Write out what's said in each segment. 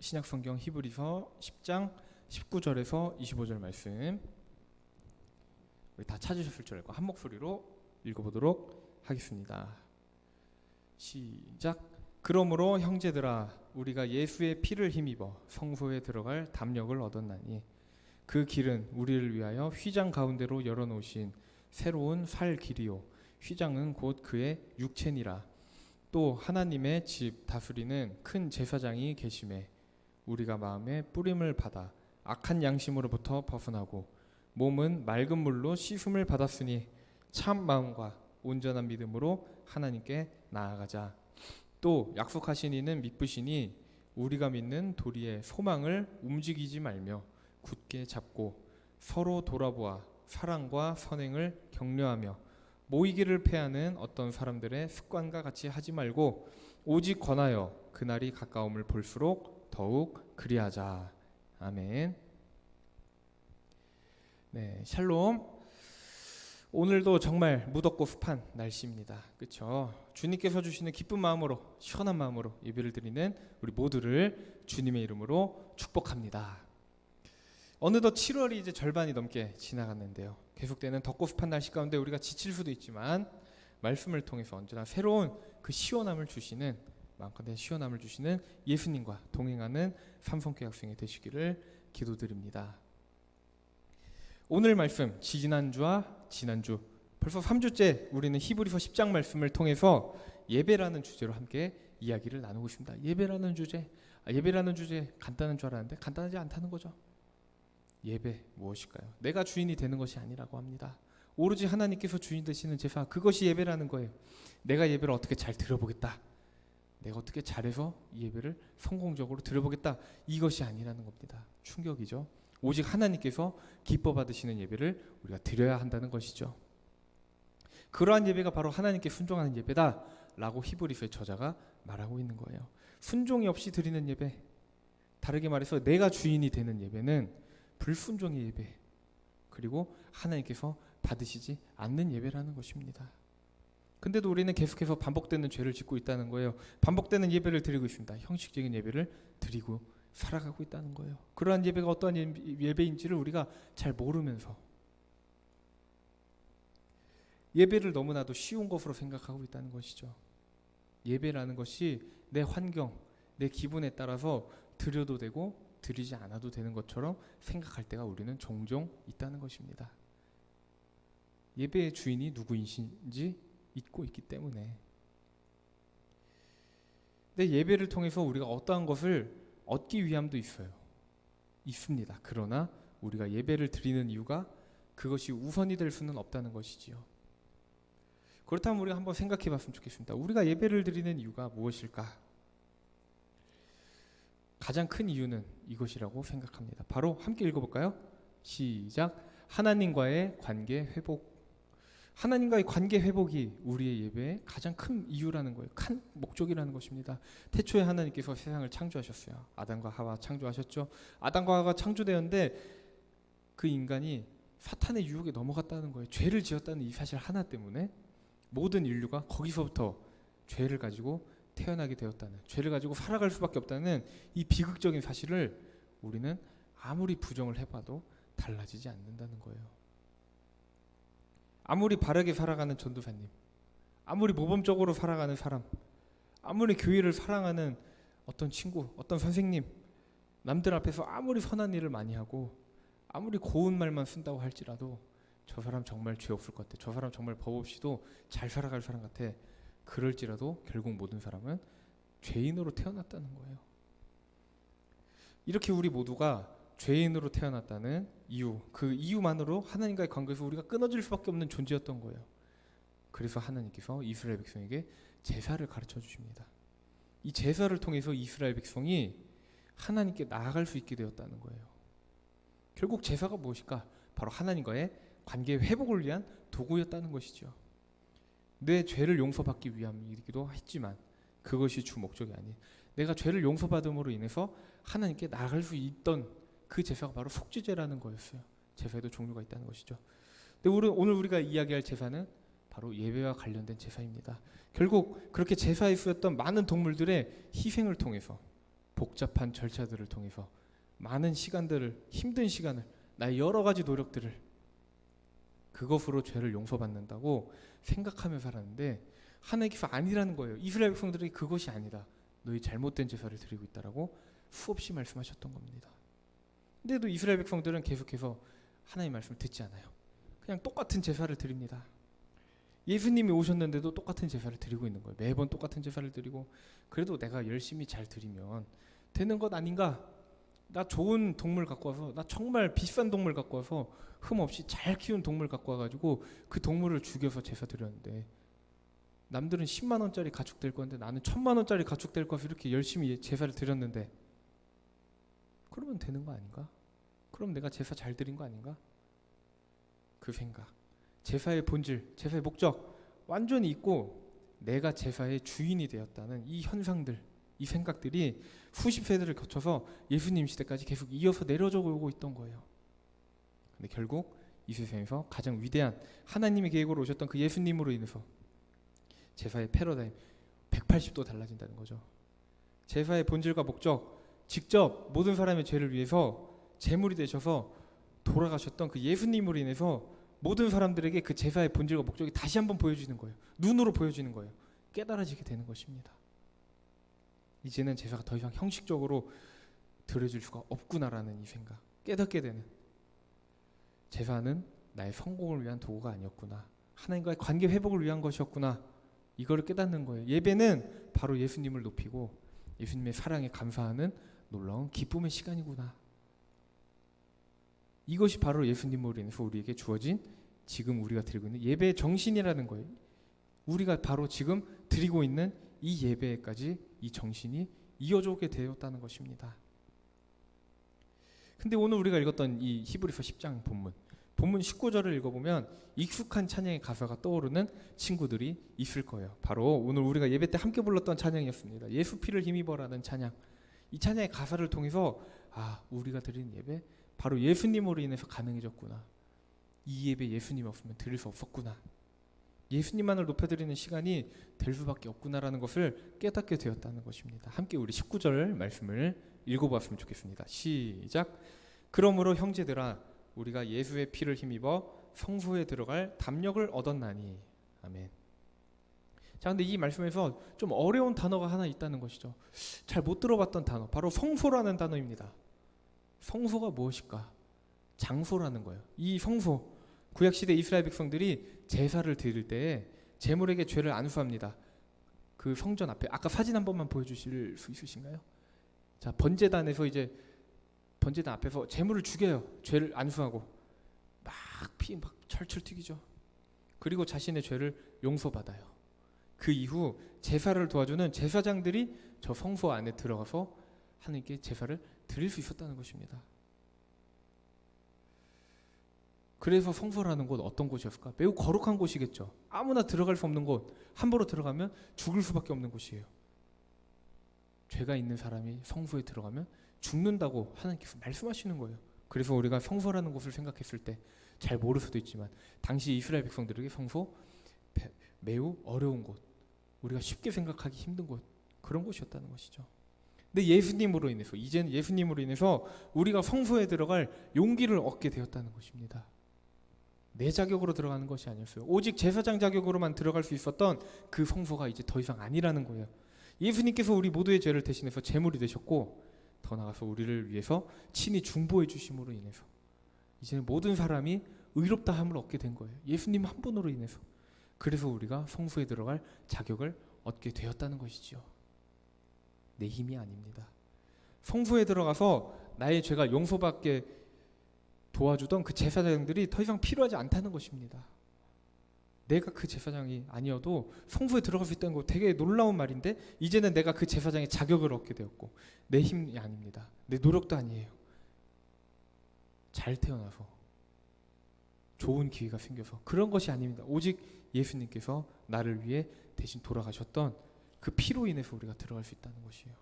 신약성경 히브리서 10장 19절에서 25절 말씀 우리 다 찾으셨을 줄 알고 한 목소리로 읽어보도록 하겠습니다. 시작. 그러므로 형제들아 우리가 예수의 피를 힘입어 성소에 들어갈 담력을 얻었나니 그 길은 우리를 위하여 휘장 가운데로 열어놓으신 새로운 살 길이요 휘장은 곧 그의 육체니라. 또 하나님의 집 다스리는 큰 제사장이 계심에 우리가 마음에 뿌림을 받아 악한 양심으로부터 벗어나고 몸은 맑은 물로 씻음을 받았으니 참 마음과 온전한 믿음으로 하나님께 나아가자. 또 약속하신 이는 믿으시니 우리가 믿는 도리의 소망을 움직이지 말며 굳게 잡고 서로 돌아보아 사랑과 선행을 격려하며 모이기를 패하는 어떤 사람들의 습관과 같이 하지 말고 오직 권하여 그날이 가까움을 볼수록 더욱 그리하자. 아멘. 네, 샬롬. 오늘도 정말 무덥고 습한 날씨입니다. 그렇죠? 주님께서 주시는 기쁜 마음으로 시원한 마음으로 예배를 드리는 우리 모두를 주님의 이름으로 축복합니다. 어느덧 7월이 이제 절반이 넘게 지나갔는데요. 계속되는 덥고 습한 날씨 가운데 우리가 지칠 수도 있지만 말씀을 통해서 언제나 새로운 그 시원함을 주시는 마음껏 시원함을 주시는 예수님과 동행하는 삼성교회 학생이 되시기를 기도드립니다. 오늘 말씀 지난주와 지난주 벌써 3주째 우리는 히브리서 10장 말씀을 통해서 예배라는 주제로 함께 이야기를 나누고 있습니다. 예배라는 주제 간단한 줄 알았는데 간단하지 않다는 거죠. 예배 무엇일까요? 내가 주인이 되는 것이 아니라고 합니다. 오로지 하나님께서 주인 되시는 제사, 그것이 예배라는 거예요. 내가 예배를 어떻게 잘 드려보겠다, 내가 어떻게 잘해서 이 예배를 성공적으로 드려보겠다, 이것이 아니라는 겁니다. 충격이죠. 오직 하나님께서 기뻐 받으시는 예배를 우리가 드려야 한다는 것이죠. 그러한 예배가 바로 하나님께 순종하는 예배다 라고 히브리서의 저자가 말하고 있는 거예요. 순종이 없이 드리는 예배, 다르게 말해서 내가 주인이 되는 예배는 불순종의 예배, 그리고 하나님께서 받으시지 않는 예배라는 것입니다. 근데도 우리는 계속해서 반복되는 죄를 짓고 있다는 거예요. 반복되는 예배를 드리고 있습니다. 형식적인 예배를 드리고 살아가고 있다는 거예요. 그러한 예배가 어떠한 예배인지를 우리가 잘 모르면서 예배를 너무나도 쉬운 것으로 생각하고 있다는 것이죠. 예배라는 것이 내 환경, 내 기분에 따라서 드려도 되고 드리지 않아도 되는 것처럼 생각할 때가 우리는 종종 있다는 것입니다. 예배의 주인이 누구이신지 잊고 있기 때문에. 근데 예배를 통해서 우리가 어떠한 것을 얻기 위함도 있습니다. 그러나 우리가 예배를 드리는 이유가 그것이 우선이 될 수는 없다는 것이지요. 그렇다면 우리가 한번 생각해 봤으면 좋겠습니다. 우리가 예배를 드리는 이유가 무엇일까? 가장 큰 이유는 이것이라고 생각합니다. 바로 함께 읽어볼까요? 시작. 하나님과의 관계 회복. 하나님과의 관계 회복이 우리의 예배의 가장 큰 이유라는 거예요. 큰 목적이라는 것입니다. 태초에 하나님께서 세상을 창조하셨어요. 아담과 하와 창조하셨죠. 아담과 하와가 창조되었는데 그 인간이 사탄의 유혹에 넘어갔다는 거예요. 죄를 지었다는 이 사실 하나 때문에 모든 인류가 거기서부터 죄를 가지고 태어나게 되었다는, 죄를 가지고 살아갈 수밖에 없다는 이 비극적인 사실을 우리는 아무리 부정을 해봐도 달라지지 않는다는 거예요. 아무리 바르게 살아가는 전도사님, 아무리 모범적으로 살아가는 사람, 아무리 교회를 사랑하는 어떤 친구, 어떤 선생님, 남들 앞에서 아무리 선한 일을 많이 하고 아무리 고운 말만 쓴다고 할지라도 저 사람 정말 죄 없을 것 같아, 저 사람 정말 법 없이도 잘 살아갈 사람 같아, 그럴지라도 결국 모든 사람은 죄인으로 태어났다는 거예요. 이렇게 우리 모두가 죄인으로 태어났다는 이유, 그 이유만으로 하나님과의 관계에서 우리가 끊어질 수밖에 없는 존재였던 거예요. 그래서 하나님께서 이스라엘 백성에게 제사를 가르쳐 주십니다. 이 제사를 통해서 이스라엘 백성이 하나님께 나아갈 수 있게 되었다는 거예요. 결국 제사가 무엇일까? 바로 하나님과의 관계 회복을 위한 도구였다는 것이죠. 내 죄를 용서받기 위함이기도 했지만 그것이 주 목적이 아닌, 내가 죄를 용서받음으로 인해서 하나님께 나아갈 수 있던 그 제사가 바로 속죄제라는 거였어요. 제사에도 종류가 있다는 것이죠. 근데 오늘 우리가 이야기할 제사는 바로 예배와 관련된 제사입니다. 결국 그렇게 제사에 쓰였던 많은 동물들의 희생을 통해서 복잡한 절차들을 통해서 많은 시간들을, 힘든 시간을, 나의 여러 가지 노력들을 그것으로 죄를 용서받는다고 생각하며 살았는데 하나님께서 아니라는 거예요. 이스라엘 백성들이 그것이 아니다. 너희 잘못된 제사를 드리고 있다라고 수없이 말씀하셨던 겁니다. 근데도 이스라엘 백성들은 계속해서 하나님의 말씀을 듣지 않아요. 그냥 똑같은 제사를 드립니다. 예수님이 오셨는데도 똑같은 제사를 드리고 있는 거예요. 매번 똑같은 제사를 드리고, 그래도 내가 열심히 잘 드리면 되는 것 아닌가? 나 좋은 동물 갖고 와서, 나 정말 비싼 동물 갖고 와서 흠 없이 잘 키운 동물 갖고 와가지고 그 동물을 죽여서 제사 드렸는데 남들은 10만 원짜리 가축 될 건데 나는 1000만 원짜리 가축 될 거서 이렇게 열심히 제사를 드렸는데 그러면 되는 거 아닌가? 그럼 내가 제사 잘 드린 거 아닌가? 그 생각, 제사의 본질, 제사의 목적 완전히 잊고 내가 제사의 주인이 되었다는 이 현상들, 이 생각들이 수십 세대를 거쳐서 예수님 시대까지 계속 이어서 내려져 오고 있던 거예요. 근데 결국 이 세상에서 가장 위대한 하나님의 계획으로 오셨던 그 예수님으로 인해서 제사의 패러다임 180도 달라진다는 거죠. 제사의 본질과 목적, 직접 모든 사람의 죄를 위해서 제물이 되셔서 돌아가셨던 그 예수님으로 인해서 모든 사람들에게 그 제사의 본질과 목적이 다시 한번 보여지는 거예요. 눈으로 보여지는 거예요. 깨달아지게 되는 것입니다. 이제는 제사가 더 이상 형식적으로 드려질 수가 없구나라는 이 생각, 깨닫게 되는, 제사는 나의 성공을 위한 도구가 아니었구나, 하나님과의 관계 회복을 위한 것이었구나, 이거를 깨닫는 거예요. 예배는 바로 예수님을 높이고 예수님의 사랑에 감사하는 놀라운 기쁨의 시간이구나. 이것이 바로 예수님으로 인해서 우리에게 주어진 지금 우리가 드리고 있는 예배의 정신이라는 거예요. 우리가 바로 지금 드리고 있는 이 예배까지 이 정신이 이어져 오게 되었다는 것입니다. 근데 오늘 우리가 읽었던 이 히브리서 10장 본문 19절을 읽어보면 익숙한 찬양의 가사가 떠오르는 친구들이 있을 거예요. 바로 오늘 우리가 예배 때 함께 불렀던 찬양이었습니다. 예수 피를 힘입어라는 찬양. 이 찬양의 가사를 통해서 우리가 드리는 예배 바로 예수님으로 인해서 가능해졌구나. 이 예배 예수님 없으면 드릴 수 없었구나. 예수님만을 높여드리는 시간이 될 수밖에 없구나라는 것을 깨닫게 되었다는 것입니다. 함께 우리 19절 말씀을 읽어보았으면 좋겠습니다. 시작. 그러므로 형제들아 우리가 예수의 피를 힘입어 성소에 들어갈 담력을 얻었나니. 아멘. 자, 근데 이 말씀에서 좀 어려운 단어가 하나 있다는 것이죠. 잘 못 들어봤던 단어, 바로 성소라는 단어입니다. 성소가 무엇일까? 장소라는 거예요. 이 성소, 구약시대 이스라엘 백성들이 제사를 드릴 때 제물에게 죄를 안수합니다. 그 성전 앞에, 아까 사진 한 번만 보여주실 수 있으신가요? 자, 번제단에서 이제 번제단 앞에서 제물을 죽여요. 죄를 안수하고 막 피 막 철철 튀기죠. 그리고 자신의 죄를 용서받아요. 그 이후 제사를 도와주는 제사장들이 저 성소 안에 들어가서 하나님께 제사를 드릴 수 있었다는 것입니다. 그래서 성소라는 곳 어떤 곳이었을까? 매우 거룩한 곳이겠죠. 아무나 들어갈 수 없는 곳, 함부로 들어가면 죽을 수밖에 없는 곳이에요. 죄가 있는 사람이 성소에 들어가면 죽는다고 하나님께서 말씀하시는 거예요. 그래서 우리가 성소라는 곳을 생각했을 때 잘 모를 수도 있지만 당시 이스라엘 백성들에게 성소 매우 어려운 곳, 우리가 쉽게 생각하기 힘든 곳, 그런 곳이었다는 것이죠. 근데 예수님으로 인해서, 이제는 예수님으로 인해서 우리가 성소에 들어갈 용기를 얻게 되었다는 것입니다. 내 자격으로 들어가는 것이 아니었어요. 오직 제사장 자격으로만 들어갈 수 있었던 그 성소가 이제 더 이상 아니라는 거예요. 예수님께서 우리 모두의 죄를 대신해서 제물이 되셨고, 더 나아가서 우리를 위해서 친히 중보해 주심으로 인해서 이제는 모든 사람이 의롭다함을 얻게 된 거예요. 예수님 한 분으로 인해서. 그래서 우리가 성소에 들어갈 자격을 얻게 되었다는 것이지요. 내 힘이 아닙니다. 성소에 들어가서 나의 죄가 용서받게 도와주던 그 제사장들이 더 이상 필요하지 않다는 것입니다. 내가 그 제사장이 아니어도 성소에 들어갈 수 있다는 거 되게 놀라운 말인데, 이제는 내가 그 제사장의 자격을 얻게 되었고, 내 힘이 아닙니다. 내 노력도 아니에요. 잘 태어나서 좋은 기회가 생겨서 그런 것이 아닙니다. 오직 예수님께서 나를 위해 대신 돌아가셨던 그 피로 인해서 우리가 들어갈 수 있다는 것이에요.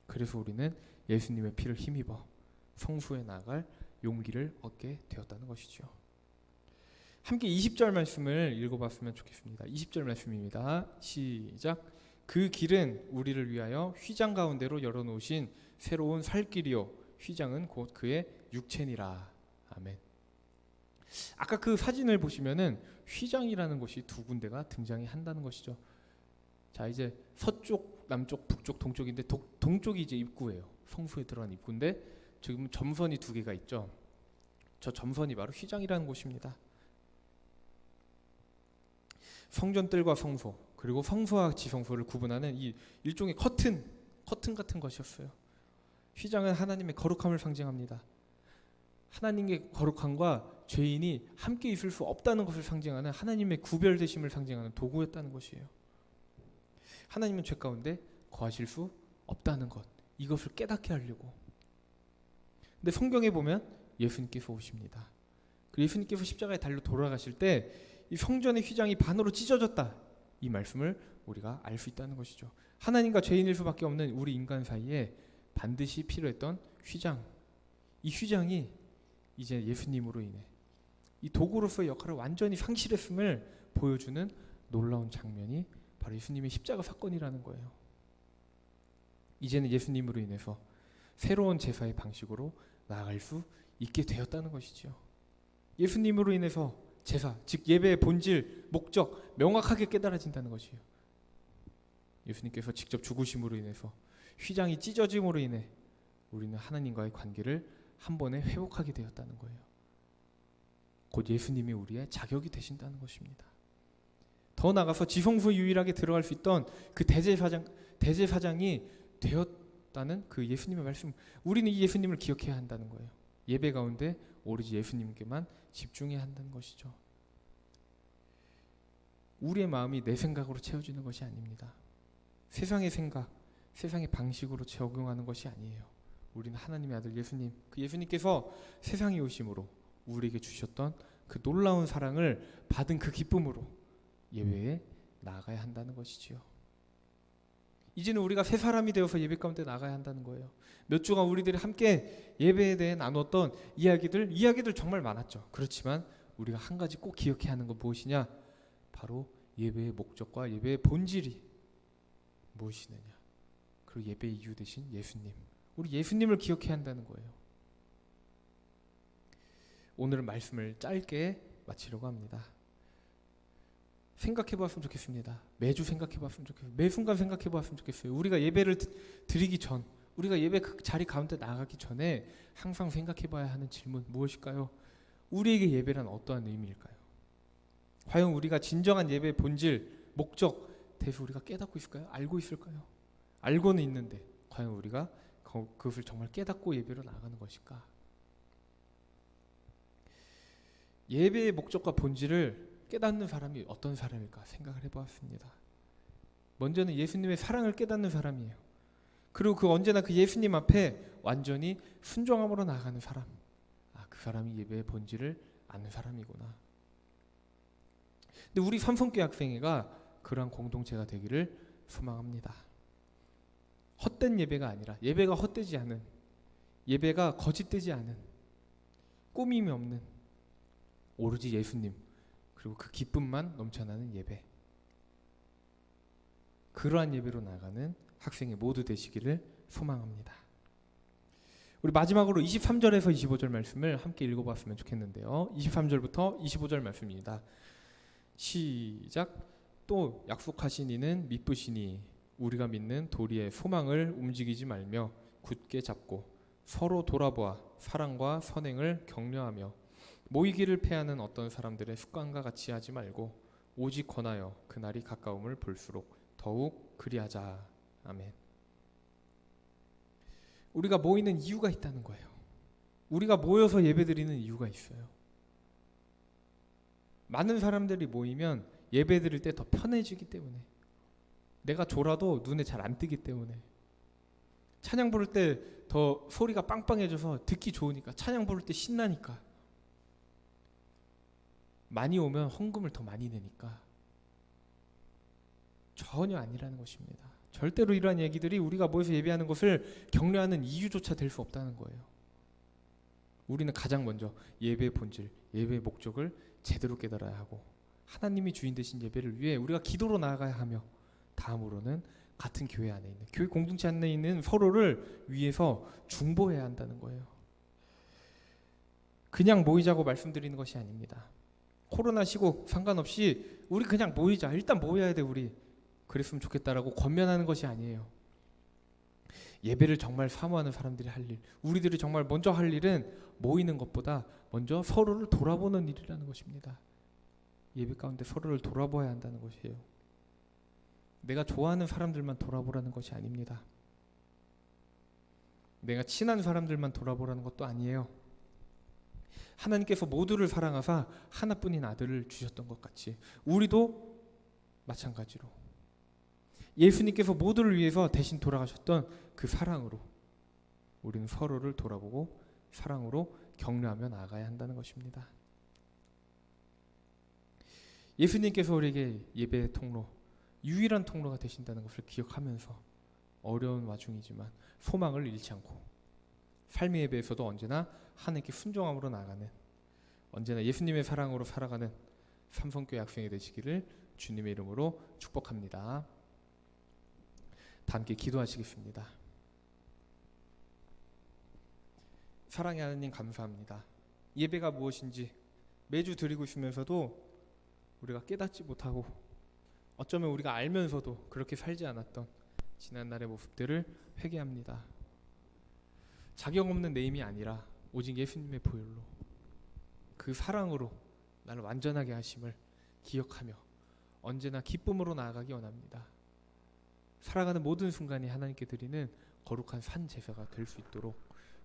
그래서 우리는 예수님의 피를 힘입어 성소에 나갈 용기를 얻게 되었다는 것이죠. 함께 20절 말씀을 읽어봤으면 좋겠습니다. 20절 말씀입니다. 시작. 그 길은 우리를 위하여 휘장 가운데로 열어놓으신 새로운 살 길이요 휘장은 곧 그의 육체니라. 아멘. 아까 그 사진을 보시면은 휘장이라는 곳이 두 군데가 등장이 한다는 것이죠. 자, 이제 서쪽, 남쪽, 북쪽, 동쪽인데 동쪽이 이제 입구예요. 성소에 들어간 입구인데 지금 점선이 두 개가 있죠. 저 점선이 바로 휘장이라는 곳입니다. 성전뜰과 성소, 그리고 성소와 지성소를 구분하는 이 일종의 커튼 같은 것이었어요. 휘장은 하나님의 거룩함을 상징합니다. 하나님의 거룩함과 죄인이 함께 있을 수 없다는 것을 상징하는 하나님의 구별되심을 상징하는 도구였다는 것이에요. 하나님은 죄 가운데 거하실 수 없다는 것, 이것을 깨닫게 하려고. 근데 성경에 보면 예수님께서 오십니다. 그 예수님께서 십자가에 달려 돌아가실 때 이 성전의 휘장이 반으로 찢어졌다, 이 말씀을 우리가 알 수 있다는 것이죠. 하나님과 죄인일 수밖에 없는 우리 인간 사이에 반드시 필요했던 휘장, 이 휘장이 이제 예수님으로 인해 이 도구로서의 역할을 완전히 상실했음을 보여주는 놀라운 장면이 바로 예수님의 십자가 사건이라는 거예요. 이제는 예수님으로 인해서 새로운 제사의 방식으로 나아갈 수 있게 되었다는 것이죠. 예수님으로 인해서 제사, 즉 예배의 본질, 목적 명확하게 깨달아진다는 것이에요. 예수님께서 직접 죽으심으로 인해서 휘장이 찢어짐으로 인해 우리는 하나님과의 관계를 한 번에 회복하게 되었다는 거예요. 곧 예수님이 우리의 자격이 되신다는 것입니다. 더 나아가서 지성소 유일하게 들어갈 수 있던 그 대제사장이 되었다는 그 예수님의 말씀, 우리는 이 예수님을 기억해야 한다는 거예요. 예배 가운데 오로지 예수님께만 집중해야 한다는 것이죠. 우리의 마음이 내 생각으로 채워지는 것이 아닙니다. 세상의 생각, 세상의 방식으로 적용하는 것이 아니에요. 우리는 하나님의 아들 예수님, 그 예수님께서 세상에 오심으로 우리에게 주셨던 그 놀라운 사랑을 받은 그 기쁨으로 예배에 나아가야 한다는 것이지요. 이제는 우리가 새 사람이 되어서 예배 가운데 나가야 한다는 거예요. 몇 주간 우리들이 함께 예배에 대해 나눴던 이야기들 정말 많았죠. 그렇지만 우리가 한 가지 꼭 기억해야 하는 건 무엇이냐? 바로 예배의 목적과 예배의 본질이 무엇이느냐? 그리고 예배의 이유 되신 예수님, 우리 예수님을 기억해야 한다는 거예요. 오늘은 말씀을 짧게 마치려고 합니다. 생각해봤으면 좋겠습니다. 매주 생각해봤으면 좋겠어요. 매 순간 생각해봤으면 좋겠어요. 우리가 예배를 드리기 전, 우리가 예배 그 자리 가운데 나가기 전에 항상 생각해봐야 하는 질문 무엇일까요? 우리에게 예배란 어떠한 의미일까요? 과연 우리가 진정한 예배의 본질, 목적 대해서 우리가 깨닫고 있을까요? 알고 있을까요? 알고는 있는데 과연 우리가 그것을 정말 깨닫고 예배로 나가는 것일까? 예배의 목적과 본질을 깨닫는 사람이 어떤 사람일까 생각을 해보았습니다. 먼저는 예수님의 사랑을 깨닫는 사람이에요. 그리고 언제나 그 예수님 앞에 완전히 순종함으로 나아가는 사람. 그 사람이 예배의 본질을 아는 사람이구나. 근데 우리 삼성교회 학생회가 그러한 공동체가 되기를 소망합니다. 헛된 예배가 아니라, 예배가 헛되지 않은, 예배가 거짓되지 않은, 꾸밈이 없는 오로지 예수님 그리고 그 기쁨만 넘쳐나는 예배, 그러한 예배로 나가는 학생이 모두 되시기를 소망합니다. 우리 마지막으로 23절에서 25절 말씀을 함께 읽어봤으면 좋겠는데요. 23절부터 25절 말씀입니다. 시작. 또 약속하신 이는 미쁘시니 우리가 믿는 도리의 소망을 움직이지 말며 굳게 잡고 서로 돌아보아 사랑과 선행을 격려하며 모이기를 패하는 어떤 사람들의 습관과 같이 하지 말고 오직 권하여 그날이 가까움을 볼수록 더욱 그리하자. 아멘. 우리가 모이는 이유가 있다는 거예요. 우리가 모여서 예배드리는 이유가 있어요. 많은 사람들이 모이면 예배드릴 때 더 편해지기 때문에, 내가 졸아도 눈에 잘 안 띄기 때문에, 찬양 부를 때 더 소리가 빵빵해져서 듣기 좋으니까, 찬양 부를 때 신나니까, 많이 오면 헌금을 더 많이 내니까. 전혀 아니라는 것입니다. 절대로 이러한 얘기들이 우리가 모여서 예배하는 것을 격려하는 이유조차 될 수 없다는 거예요. 우리는 가장 먼저 예배의 본질, 예배의 목적을 제대로 깨달아야 하고, 하나님이 주인 되신 예배를 위해 우리가 기도로 나아가야 하며, 다음으로는 같은 교회 안에 있는, 교회 공동체 안에 있는 서로를 위해서 중보해야 한다는 거예요. 그냥 모이자고 말씀드리는 것이 아닙니다. 코로나 시국 상관없이 우리 그냥 모이자, 일단 모여야 돼 우리, 그랬으면 좋겠다라고 권면하는 것이 아니에요. 예배를 정말 사모하는 사람들이 할 일, 우리들이 정말 먼저 할 일은 모이는 것보다 먼저 서로를 돌아보는 일이라는 것입니다. 예배 가운데 서로를 돌아봐야 한다는 것이에요. 내가 좋아하는 사람들만 돌아보라는 것이 아닙니다. 내가 친한 사람들만 돌아보라는 것도 아니에요. 하나님께서 모두를 사랑하사 하나뿐인 아들을 주셨던 것 같이 우리도 마찬가지로 예수님께서 모두를 위해서 대신 돌아가셨던 그 사랑으로 우리는 서로를 돌아보고 사랑으로 격려하며 나아가야 한다는 것입니다. 예수님께서 우리에게 예배의 통로, 유일한 통로가 되신다는 것을 기억하면서 어려운 와중이지만 소망을 잃지 않고 삶의 예배에서도 언제나 하나님께 순종함으로 나아가는, 언제나 예수님의 사랑으로 살아가는 삼성교회 학생이 되시기를 주님의 이름으로 축복합니다. 다 함께 기도하시겠습니다. 사랑의 하나님 감사합니다. 예배가 무엇인지 매주 드리고 있으면서도 우리가 깨닫지 못하고 어쩌면 우리가 알면서도 그렇게 살지 않았던 지난날의 모습들을 회개합니다. 자격 없는 내 힘이 아니라 오직 예수님의 보혈로, 그 사랑으로 나를 완전하게 하심을 기억하며 언제나 기쁨으로 나아가기 원합니다. 살아가는 모든 순간이 하나님께 드리는 거룩한 산 제사가 될 수 있도록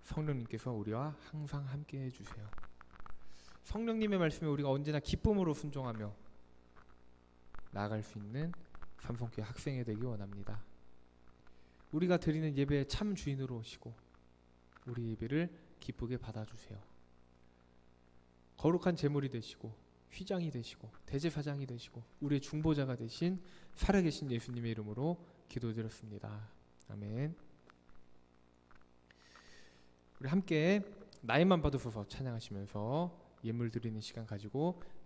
성령님께서 우리와 항상 함께 해주세요. 성령님의 말씀에 우리가 언제나 기쁨으로 순종하며 나아갈 수 있는 삼성교회 학생이 되기 원합니다. 우리가 드리는 예배의 참 주인으로 오시고 우리 예배를 기쁘게 받아주세요. 거룩한 제물이 되시고 휘장이 되시고 대제사장이 되시고 우리의 중보자가 되신 살아계신 예수님의 이름으로 기도드렸습니다. 아멘. 우리 함께 나이만 받으소서 찬양하시면서 예물 드리는 시간 가지고